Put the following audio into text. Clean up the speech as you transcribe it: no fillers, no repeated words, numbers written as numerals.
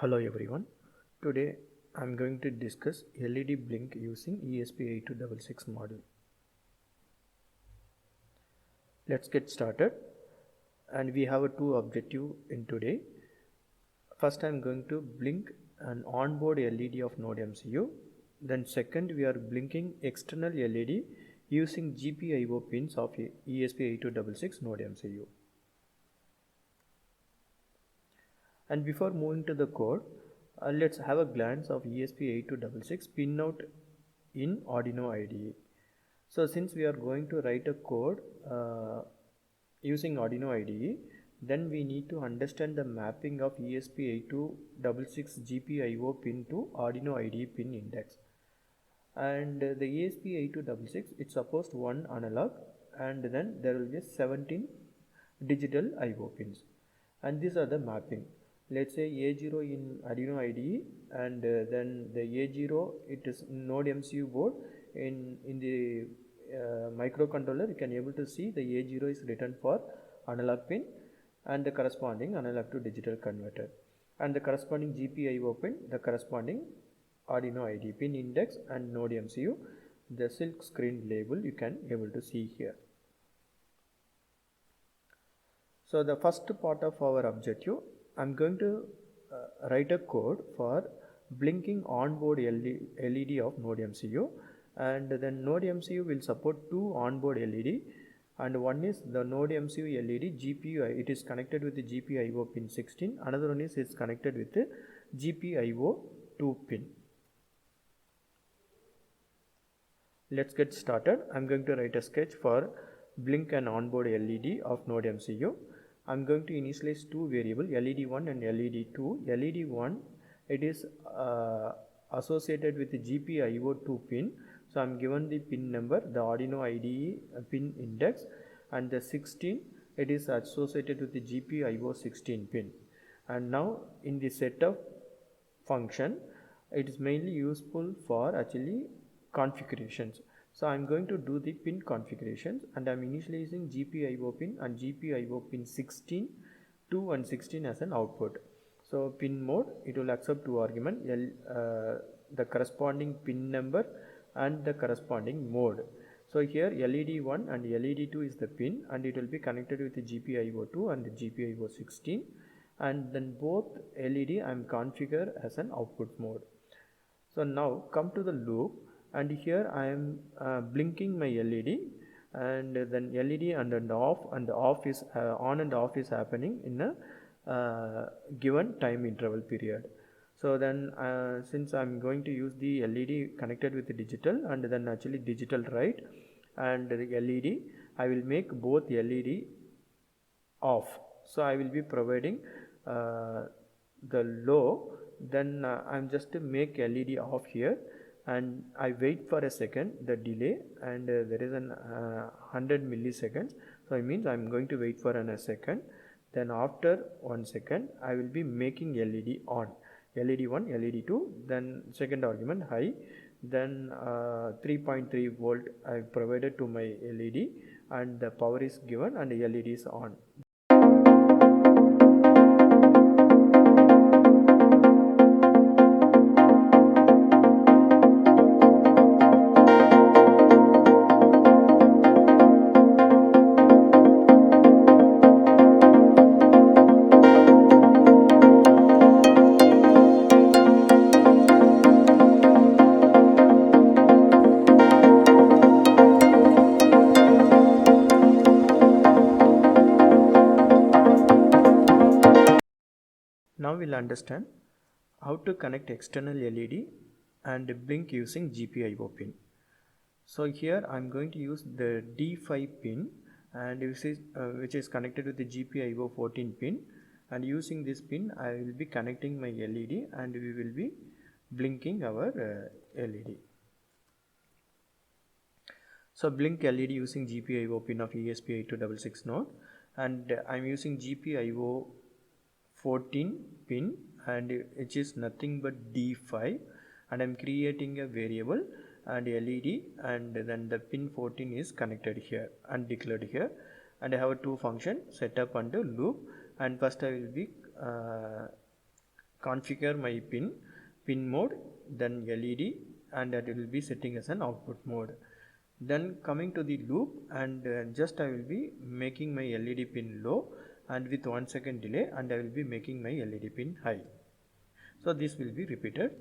Hello everyone. Today I'm going to discuss LED blink using ESP8266 module. Let's get started, and we have two objectives in today. First, I'm going to blink an onboard LED of NodeMCU. Then second, we are blinking external LED using GPIO pins of ESP8266 NodeMCU. And before moving to the code, let's have a glance of ESP8266 pinout in Arduino IDE. So since we are going to write a code using Arduino IDE, then we need to understand the mapping of ESP8266 GPIO pin to Arduino IDE pin index. And the ESP8266, it supports one analog, and then there will be 17 digital IO pins, and these are the mapping. Let's say A0 in Arduino IDE, and then the A0, it is NodeMCU board. In the microcontroller, you can able to see the A0 is written for analog pin and the corresponding analog to digital converter, and the corresponding GPIO pin, the corresponding Arduino IDE pin index, and NodeMCU, the silk screen label you can able to see here. So the first part of our objective, I'm going to write a code for blinking onboard LED of NodeMCU, and then NodeMCU will support two onboard LED, and one is the NodeMCU LED GPIO. It is connected with the GPIO pin 16. Another one is it's connected with the GPIO 2 pin. Let's get started. I'm going to write a sketch for blink an onboard LED of NodeMCU. I'm going to initialize two variables, LED1 and LED2. LED1, it is associated with the GPIO2 pin. So I'm given the pin number, the Arduino IDE pin index, and the 16, it is associated with the GPIO16 pin. And now in the setup function, it is mainly useful for actually configurations. So I'm going to do the pin configurations, and I'm initializing GPIO pin and GPIO pin 16, 2 and 16 as an output. So pin mode, it will accept two arguments, the corresponding pin number and the corresponding mode. So here LED1 and LED2 is the pin, and it will be connected with the GPIO2 and the GPIO16, and then both LED I'm configure as an output mode. So now come to the loop, and here I am blinking my LED, and then LED and off is on and off is happening in a given time interval period. So then since I'm going to use the LED connected with the digital, and then actually digital write and the LED, I will make both LED off. So I will be providing the low, then I'm just to make LED off here, and I wait for a second, the delay, and there is an 100 milliseconds. So it means I'm going to wait for a second. Then after 1 second, I will be making LED on, LED1, LED2, then second argument high, then 3.3 volt I provided to my LED, and the power is given and LED is on. Now we'll understand how to connect external LED and blink using GPIO pin. So here I'm going to use the D5 pin, and which is connected with the GPIO 14 pin, and using this pin I will be connecting my LED, and we will be blinking our LED. So blink LED using GPIO pin of ESP8266 node, and I'm using GPIO 14 pin, and which is nothing but D5, and I'm creating a variable and LED, and then the pin 14 is connected here and declared here, and I have two functions, setup and loop. And first I will be configure my pin mode, then LED, and that it will be setting as an output mode. Then coming to the loop, and just I will be making my LED pin low and with 1 second delay, and I will be making my LED pin high. So this will be repeated